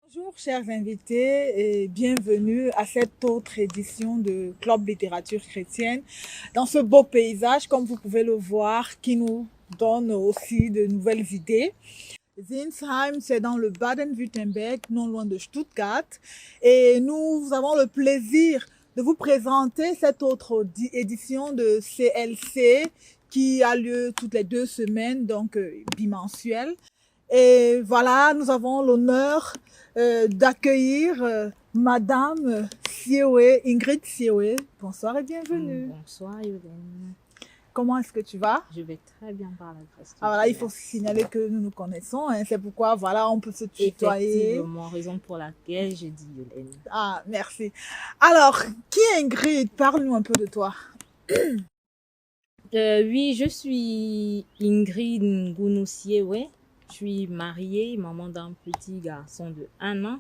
Bonjour chers invités et bienvenue à cette autre édition de Club Littérature Chrétienne dans ce beau paysage comme vous pouvez le voir qui nous donne aussi de nouvelles idées. Zinsheim, c'est dans le Baden-Württemberg, non loin de Stuttgart et nous avons le plaisir de vous présenter cette autre édition de CLC qui a lieu toutes les 2 semaines, donc bimensuelle. Et voilà, nous avons l'honneur d'accueillir Madame Sioé, Ingrid Sioé. Bonsoir et bienvenue. Bonsoir Yolène, Comment est-ce que tu vas? je vais très bien par la grâce de Ah, voilà, Dieu, il faut merci. signaler que nous nous connaissons, hein, c'est pourquoi voilà, on peut se tutoyer. Effectivement, raison pour laquelle je dis Yolène. Ah, merci. Alors, qui est Ingrid? Parle-nous un peu de toi. Oui, je suis Ingrid Ngounoussiewe. Je suis mariée, maman d'un petit garçon de 1 an.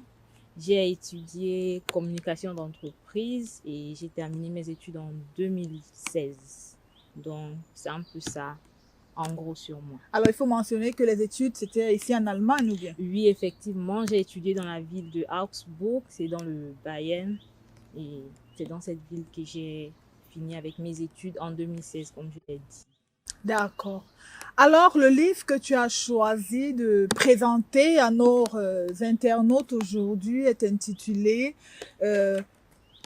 J'ai étudié communication d'entreprise et j'ai terminé mes études en 2016. Donc, c'est un peu ça, en gros, sur moi. Alors, il faut mentionner que les études, c'était ici en Allemagne ou bien? Oui, effectivement, j'ai étudié dans la ville de Augsbourg, c'est dans le Bayern. Et c'est dans cette ville que j'ai fini avec mes études en 2016, comme je l'ai dit. D'accord. Alors, le livre que tu as choisi de présenter à nos internautes aujourd'hui est intitulé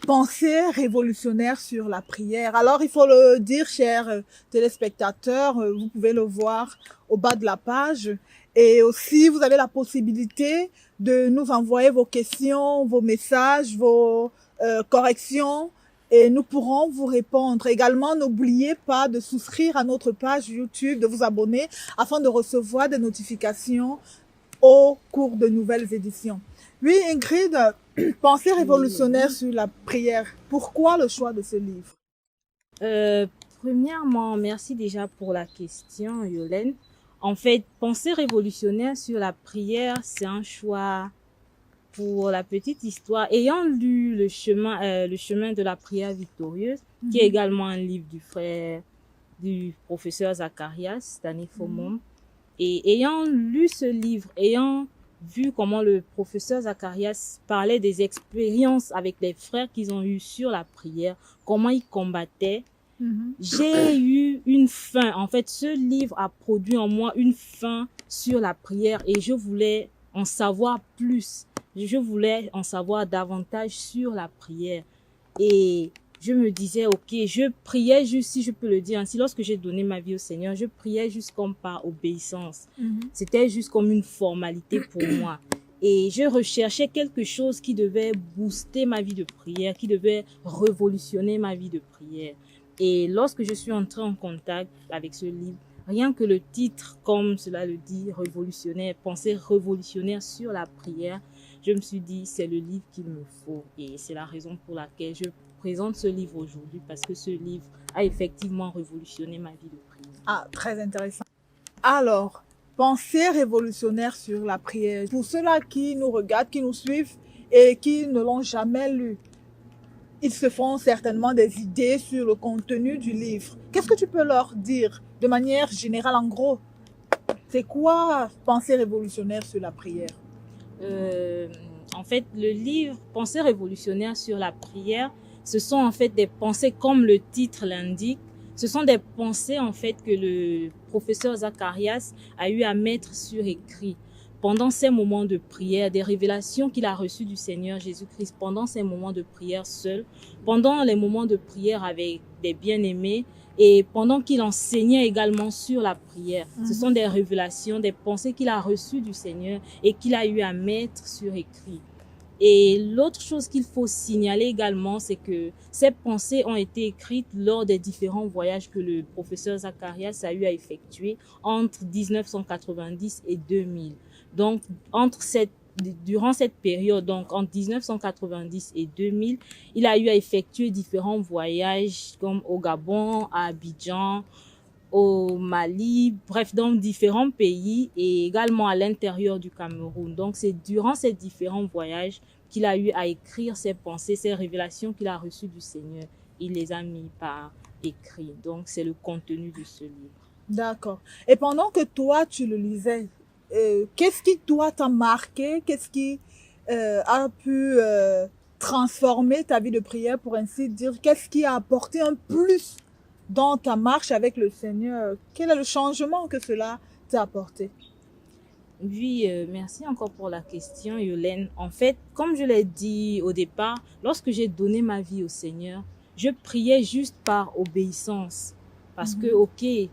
Pensée révolutionnaire sur la prière. Alors, il faut le dire, chers téléspectateurs, vous pouvez le voir au bas de la page. Et aussi, vous avez la possibilité de nous envoyer vos questions, vos messages, vos corrections et nous pourrons vous répondre. Également, n'oubliez pas de souscrire à notre page YouTube, de vous abonner afin de recevoir des notifications au cours de nouvelles éditions. Oui, Ingrid, Pensée révolutionnaire sur la prière. Pourquoi le choix de ce livre? Euh, Premièrement, merci déjà pour la question, Yolène. En fait, penser révolutionnaire sur la prière, c'est un choix pour la petite histoire. Ayant lu le chemin de la prière victorieuse, qui est également un livre du professeur Zacharias Stanifomom, et ayant lu ce livre, ayant vu comment le professeur Zacharias parlait des expériences avec les frères qu'ils ont eues sur la prière, comment ils combattaient, j'ai eu une faim. En fait, ce livre a produit en moi une faim sur la prière et je voulais en savoir plus. Je voulais en savoir davantage sur la prière. Et je me disais, ok, je priais juste, si je peux le dire ainsi, lorsque j'ai donné ma vie au Seigneur, je priais juste comme par obéissance. C'était juste comme une formalité pour moi. Et je recherchais quelque chose qui devait booster ma vie de prière, qui devait révolutionner ma vie de prière. Et lorsque je suis entrée en contact avec ce livre, rien que le titre, comme cela le dit, révolutionnaire, pensée révolutionnaire sur la prière, je me suis dit, c'est le livre qu'il me faut. Et c'est la raison pour laquelle je présente ce livre aujourd'hui, parce que ce livre a effectivement révolutionné ma vie de prière. Ah, très intéressant. Alors, pensée révolutionnaire sur la prière. Pour ceux-là qui nous regardent, qui nous suivent et qui ne l'ont jamais lu, ils se font certainement des idées sur le contenu du livre. Qu'est-ce que tu peux leur dire de manière générale, en gros? C'est quoi pensée révolutionnaire sur la prière? Euh, En fait, le livre Pensée révolutionnaire sur la prière, ce sont en fait des pensées comme le titre l'indique. Ce sont des pensées en fait que le professeur Zacharias a eu à mettre sur écrit pendant ces moments de prière, des révélations qu'il a reçues du Seigneur Jésus-Christ pendant ces moments de prière seul, pendant les moments de prière avec des bien-aimés et pendant qu'il enseignait également sur la prière. Ce sont des révélations, des pensées qu'il a reçues du Seigneur et qu'il a eu à mettre sur écrit. Et l'autre chose qu'il faut signaler également, c'est que ces pensées ont été écrites lors des différents voyages que le professeur Zacharias a eu à effectuer entre 1990 et 2000. Donc, durant cette période, donc entre 1990 et 2000, il a eu à effectuer différents voyages comme au Gabon, à Abidjan, au Mali, bref, dans différents pays et également à l'intérieur du Cameroun. Donc, c'est durant ces différents voyages qu'il a eu à écrire ses pensées, ses révélations qu'il a reçues du Seigneur. Il les a mis par écrit. Donc, c'est le contenu de ce livre. D'accord. Et pendant que toi, tu le lisais, qu'est-ce qui, toi, t'a marqué? Qu'est-ce qui a pu transformer ta vie de prière, pour ainsi dire? Qu'est-ce qui a apporté un plus dans ta marche avec le Seigneur? Quel est le changement que cela t'a apporté? Oui, merci encore pour la question, Yolène. En fait, comme je l'ai dit au départ, lorsque j'ai donné ma vie au Seigneur, je priais juste par obéissance. Parce que, ok,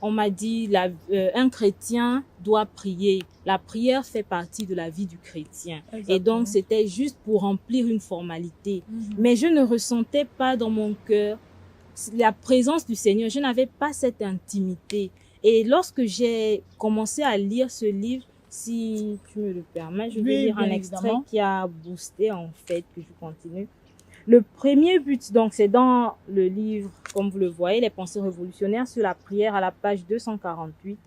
on m'a dit, un chrétien doit prier. La prière fait partie de la vie du chrétien. Exactement. Et donc, c'était juste pour remplir une formalité. Mais je ne ressentais pas dans mon cœur la présence du Seigneur. Je n'avais pas cette intimité. Et lorsque j'ai commencé à lire ce livre, si tu me le permets, je vais lire un extrait qui a boosté en fait que je continue. Le premier but, donc, c'est dans le livre, comme vous le voyez, Les pensées révolutionnaires sur la prière à la page 248.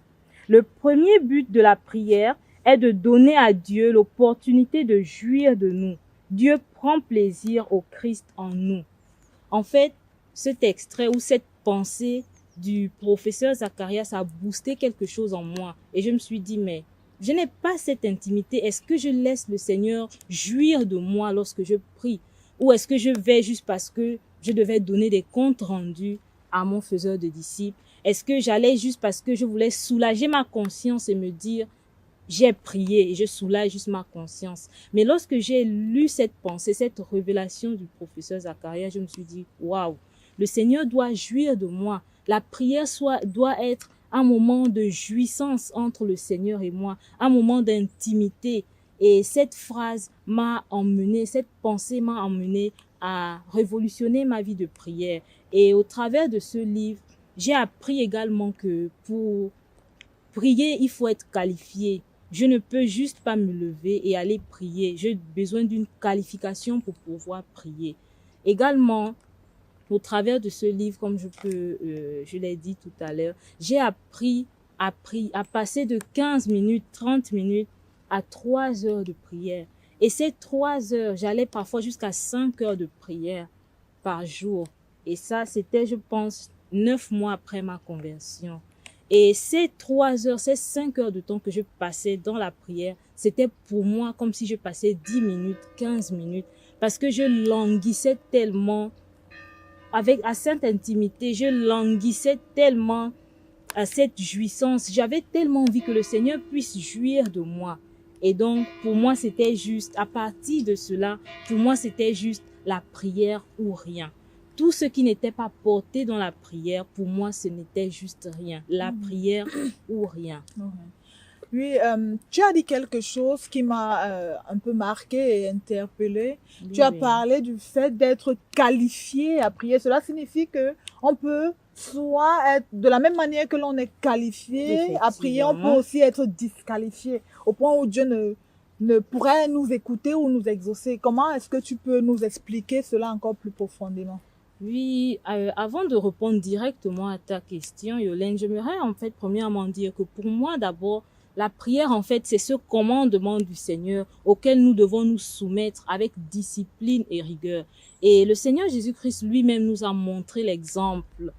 Le premier but de la prière est de donner à Dieu l'opportunité de jouir de nous. Dieu prend plaisir au Christ en nous. En fait, cet extrait ou cette pensée du professeur Zacharias a boosté quelque chose en moi. Et je me suis dit, mais je n'ai pas cette intimité. Est-ce que je laisse le Seigneur jouir de moi lorsque je prie? Ou est-ce que je vais juste parce que je devais donner des comptes rendus à mon faiseur de disciples? Est-ce que j'allais juste parce que je voulais soulager ma conscience et me dire, j'ai prié et je soulage juste ma conscience? Mais lorsque j'ai lu cette pensée, cette révélation du professeur Zacharias, je me suis dit, waouh, le Seigneur doit jouir de moi. La prière doit être un moment de jouissance entre le Seigneur et moi, un moment d'intimité. Et cette phrase m'a emmené, cette pensée m'a emmené à révolutionner ma vie de prière. Et au travers de ce livre, j'ai appris également que pour prier, il faut être qualifié. Je ne peux juste pas me lever et aller prier. J'ai besoin d'une qualification pour pouvoir prier. Également, au travers de ce livre, comme je l'ai dit tout à l'heure, j'ai appris à passer de 15 minutes, 30 minutes à 3 heures de prière. Et ces 3 heures, j'allais parfois jusqu'à 5 heures de prière par jour. Et ça, c'était, je pense, 9 mois après ma conversion. Et ces 3 heures, ces 5 heures de temps que je passais dans la prière, c'était pour moi comme si je passais 10 minutes, 15 minutes, parce que je languissais tellement à cette intimité, je languissais tellement à cette jouissance. J'avais tellement envie que le Seigneur puisse jouir de moi. Et donc, pour moi, c'était juste, à partir de cela, pour moi, c'était juste la prière ou rien. Tout ce qui n'était pas porté dans la prière, pour moi, ce n'était juste rien. La prière ou rien. Oui, tu as dit quelque chose qui m'a un peu marqué et interpellé. Oui, tu as parlé du fait d'être qualifié à prier. Cela signifie que on peut soit être de la même manière que l'on est qualifié à prier, on peut aussi être disqualifié au point où Dieu ne pourrait nous écouter ou nous exaucer. Comment est-ce que tu peux nous expliquer cela encore plus profondément? Oui, avant de répondre directement à ta question, Yolène, j'aimerais en fait premièrement dire que pour moi d'abord, la prière en fait c'est ce commandement du Seigneur auquel nous devons nous soumettre avec discipline et rigueur. Et le Seigneur Jésus-Christ lui-même nous a montré l'exemple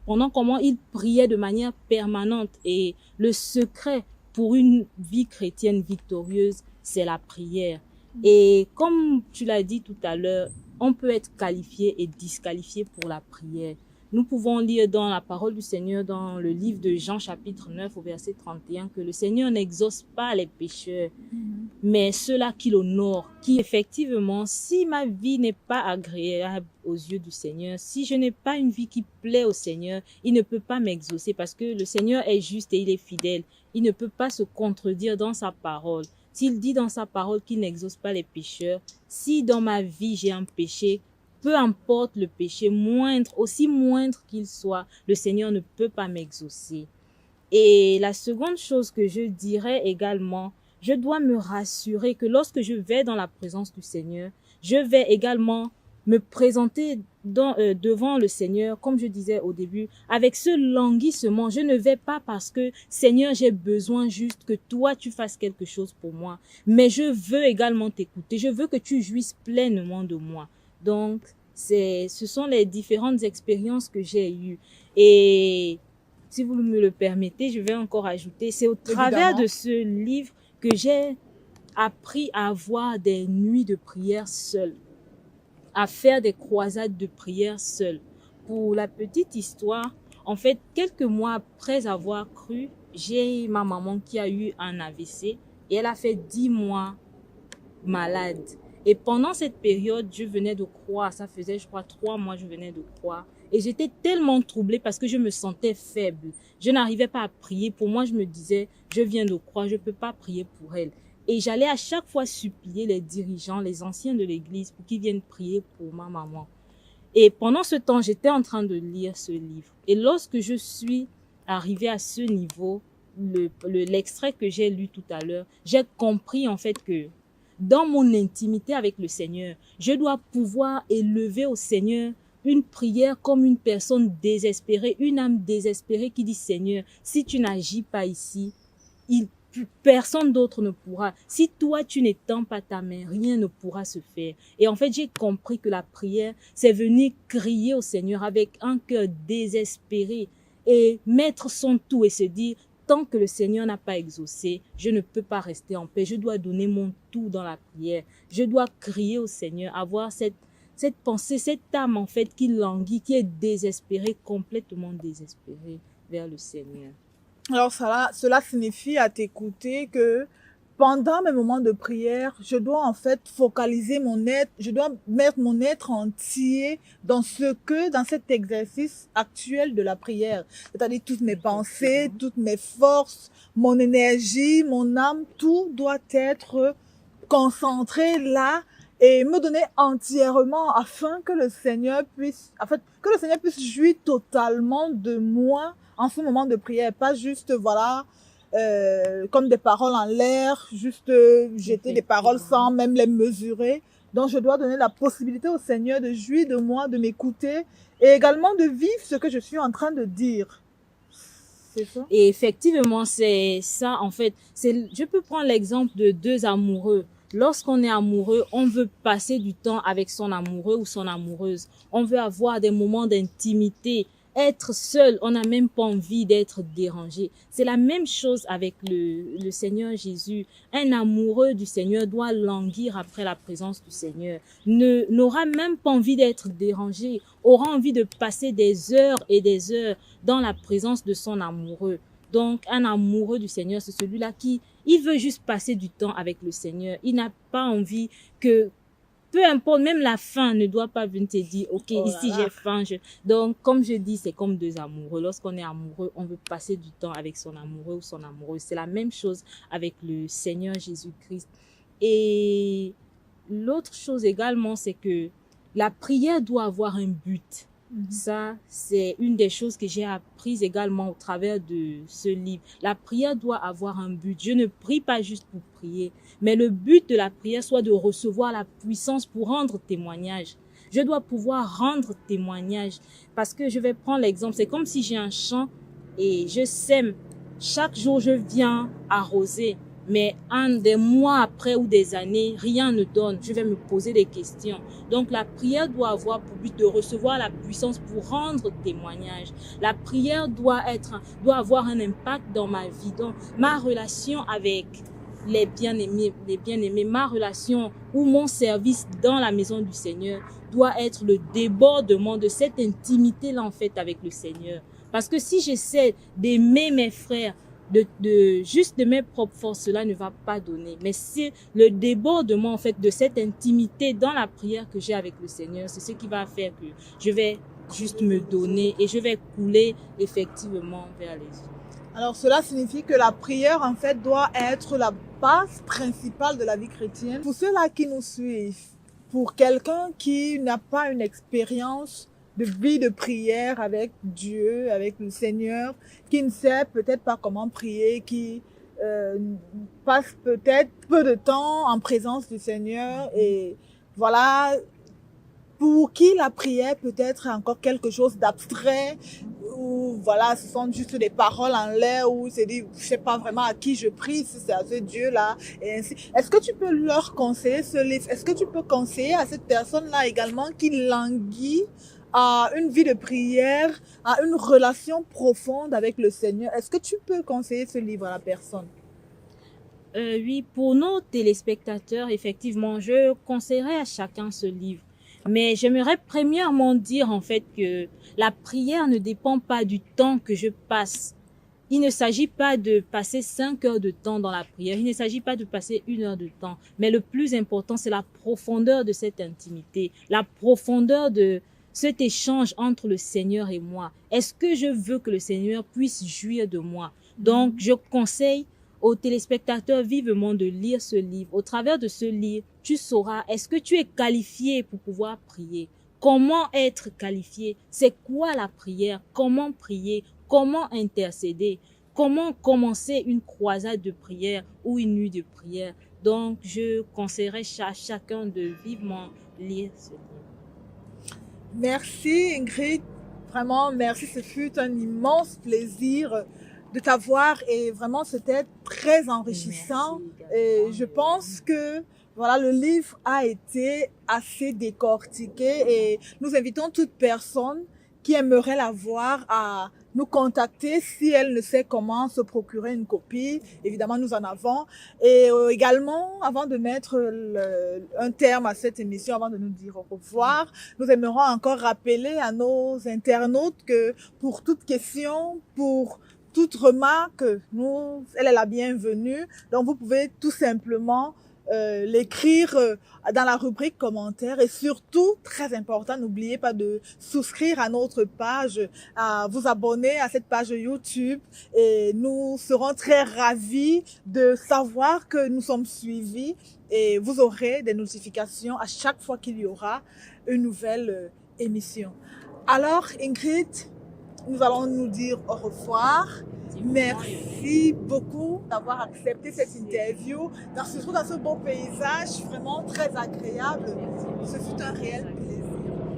pendant comment il priait de manière permanente. Et le secret pour une vie chrétienne victorieuse, c'est la prière. Et comme tu l'as dit tout à l'heure, on peut être qualifié et disqualifié pour la prière. Nous pouvons lire dans la parole du Seigneur, dans le livre de Jean chapitre 9 au verset 31, que le Seigneur n'exauce pas les pécheurs, mais ceux-là qui l'honorent, qui effectivement, si ma vie n'est pas agréable aux yeux du Seigneur, si je n'ai pas une vie qui plaît au Seigneur, il ne peut pas m'exaucer parce que le Seigneur est juste et il est fidèle. Il ne peut pas se contredire dans sa parole. S'il dit dans sa parole qu'il n'exauce pas les pécheurs, si dans ma vie j'ai un péché, peu importe le péché, moindre, aussi moindre qu'il soit, le Seigneur ne peut pas m'exaucer. Et la seconde chose que je dirais également, je dois me rassurer que lorsque je vais dans la présence du Seigneur, je vais également me présenter devant le Seigneur, comme je disais au début, avec ce languissement. Je ne vais pas parce que, Seigneur, j'ai besoin juste que toi, tu fasses quelque chose pour moi. Mais je veux également t'écouter. Je veux que tu jouisses pleinement de moi. Donc, ce sont les différentes expériences que j'ai eues. Et si vous me le permettez, je vais encore ajouter, c'est au travers de ce livre que j'ai appris à avoir des nuits de prière seule, à faire des croisades de prière seule. Pour la petite histoire, en fait, quelques mois après avoir cru, j'ai ma maman qui a eu un AVC et elle a fait 10 mois malade. Et pendant cette période, je venais de croire, ça faisait, je crois, 3 mois, je venais de croire. Et j'étais tellement troublée parce que je me sentais faible. Je n'arrivais pas à prier. Pour moi, je me disais, je viens de croire, je peux pas prier pour elle. Et j'allais à chaque fois supplier les dirigeants, les anciens de l'église pour qu'ils viennent prier pour ma maman. Et pendant ce temps, j'étais en train de lire ce livre. Et lorsque je suis arrivée à ce niveau, l'extrait que j'ai lu tout à l'heure, j'ai compris en fait que dans mon intimité avec le Seigneur, je dois pouvoir élever au Seigneur une prière comme une personne désespérée, une âme désespérée qui dit Seigneur, si tu n'agis pas ici, personne d'autre ne pourra. Si toi, tu n'étends pas ta main, rien ne pourra se faire. Et en fait, j'ai compris que la prière, c'est venir crier au Seigneur avec un cœur désespéré et mettre son tout et se dire, tant que le Seigneur n'a pas exaucé, je ne peux pas rester en paix. Je dois donner mon tout dans la prière. Je dois crier au Seigneur, avoir cette pensée, cette âme en fait qui languit, qui est désespérée, complètement désespérée vers le Seigneur. Alors cela signifie à t'écouter que pendant mes moments de prière, je dois en fait focaliser mon être, je dois mettre mon être entier dans cet exercice actuel de la prière. C'est-à-dire toutes mes pensées, toutes mes forces, mon énergie, mon âme, tout doit être concentré là et me donner entièrement afin que le Seigneur puisse jouir totalement de moi en ce moment de prière, pas juste, voilà, comme des paroles en l'air, juste jeter des paroles sans même les mesurer. Donc, je dois donner la possibilité au Seigneur de jouir de moi, de m'écouter et également de vivre ce que je suis en train de dire. C'est ça? Et effectivement, c'est ça, en fait. Je peux prendre l'exemple de deux amoureux. Lorsqu'on est amoureux, on veut passer du temps avec son amoureux ou son amoureuse. On veut avoir des moments d'intimité. Être seul, on n'a même pas envie d'être dérangé. C'est la même chose avec le Seigneur Jésus. Un amoureux du Seigneur doit languir après la présence du Seigneur. N'aura même pas envie d'être dérangé. Aura envie de passer des heures et des heures dans la présence de son amoureux. Donc, un amoureux du Seigneur, c'est celui-là il veut juste passer du temps avec le Seigneur. Il n'a pas envie que peu importe, même la faim ne doit pas venir te dire, OK, ici j'ai faim. Donc, comme je dis, c'est comme deux amoureux. Lorsqu'on est amoureux, on veut passer du temps avec son amoureux ou son amoureuse. C'est la même chose avec le Seigneur Jésus-Christ. Et l'autre chose également, c'est que la prière doit avoir un but. Ça, c'est une des choses que j'ai apprises également au travers de ce livre. La prière doit avoir un but. Je ne prie pas juste pour prier, mais le but de la prière soit de recevoir la puissance pour rendre témoignage. Je dois pouvoir rendre témoignage parce que je vais prendre l'exemple. C'est comme si j'ai un champ et je sème. Chaque jour, je viens arroser. Mais des mois après ou des années, rien ne donne. Je vais me poser des questions. Donc, la prière doit avoir pour but de recevoir la puissance pour rendre témoignage. La prière doit avoir un impact dans ma vie. Donc, ma relation avec les bien-aimés, ma relation ou mon service dans la maison du Seigneur doit être le débordement de cette intimité-là, en fait, avec le Seigneur. Parce que si j'essaie d'aimer mes frères, juste de mes propres forces, cela ne va pas donner. Mais c'est le débordement, en fait, de cette intimité dans la prière que j'ai avec le Seigneur, c'est ce qui va faire que je vais juste me donner et je vais couler effectivement vers les autres. Alors, cela signifie que la prière, en fait, doit être la base principale de la vie chrétienne. Pour ceux-là qui nous suivent, pour quelqu'un qui n'a pas une expérience de vie de prière avec Dieu, avec le Seigneur, qui ne sait peut-être pas comment prier, qui passe peut-être peu de temps en présence du Seigneur et voilà, pour qui la prière peut être encore quelque chose d'abstrait ou voilà, ce sont juste des paroles en l'air où c'est dit, je sais pas vraiment à qui je prie, si c'est à ce Dieu-là et ainsi. Est-ce que tu peux leur conseiller ce livre? Est-ce que tu peux conseiller à cette personne-là également qui languit à une vie de prière, à une relation profonde avec le Seigneur? Est-ce que tu peux conseiller ce livre à la personne? Oui, pour nos téléspectateurs, effectivement, je conseillerais à chacun ce livre. Mais j'aimerais premièrement dire en fait que la prière ne dépend pas du temps que je passe. Il ne s'agit pas de passer 5 heures de temps dans la prière. Il ne s'agit pas de passer 1 heure de temps. Mais le plus important, c'est la profondeur de cette intimité, la profondeur de cet échange entre le Seigneur et moi. Est-ce que je veux que le Seigneur puisse jouir de moi? Donc, je conseille aux téléspectateurs vivement de lire ce livre. Au travers de ce livre, tu sauras, est-ce que tu es qualifié pour pouvoir prier? Comment être qualifié? C'est quoi la prière? Comment prier? Comment intercéder? Comment commencer une croisade de prière ou une nuit de prière? Donc, je conseillerais à chacun de vivement lire ce livre. Merci Ingrid, vraiment merci, ce fut un immense plaisir de t'avoir et vraiment c'était très enrichissant. Et je pense que voilà, le livre a été assez décortiqué et nous invitons toute personne qui aimerait l'avoir à nous contacter si elle ne sait comment se procurer une copie. Évidemment, nous en avons. Et également, avant de mettre un terme à cette émission, avant de nous dire au revoir, nous aimerions encore rappeler à nos internautes que pour toute question, pour toute remarque, elle est la bienvenue. Donc, vous pouvez tout simplement l'écrire dans la rubrique commentaires et surtout, très important, n'oubliez pas de souscrire à notre page, à vous abonner à cette page YouTube et nous serons très ravis de savoir que nous sommes suivis et vous aurez des notifications à chaque fois qu'il y aura une nouvelle émission. Alors Ingrid, nous allons nous dire au revoir. Merci beaucoup d'avoir accepté cette interview, surtout dans ce beau paysage vraiment très agréable. Ce fut un réel plaisir.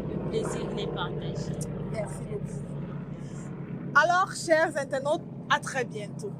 Le plaisir les partage. Merci beaucoup. Alors, chers internautes, à très bientôt.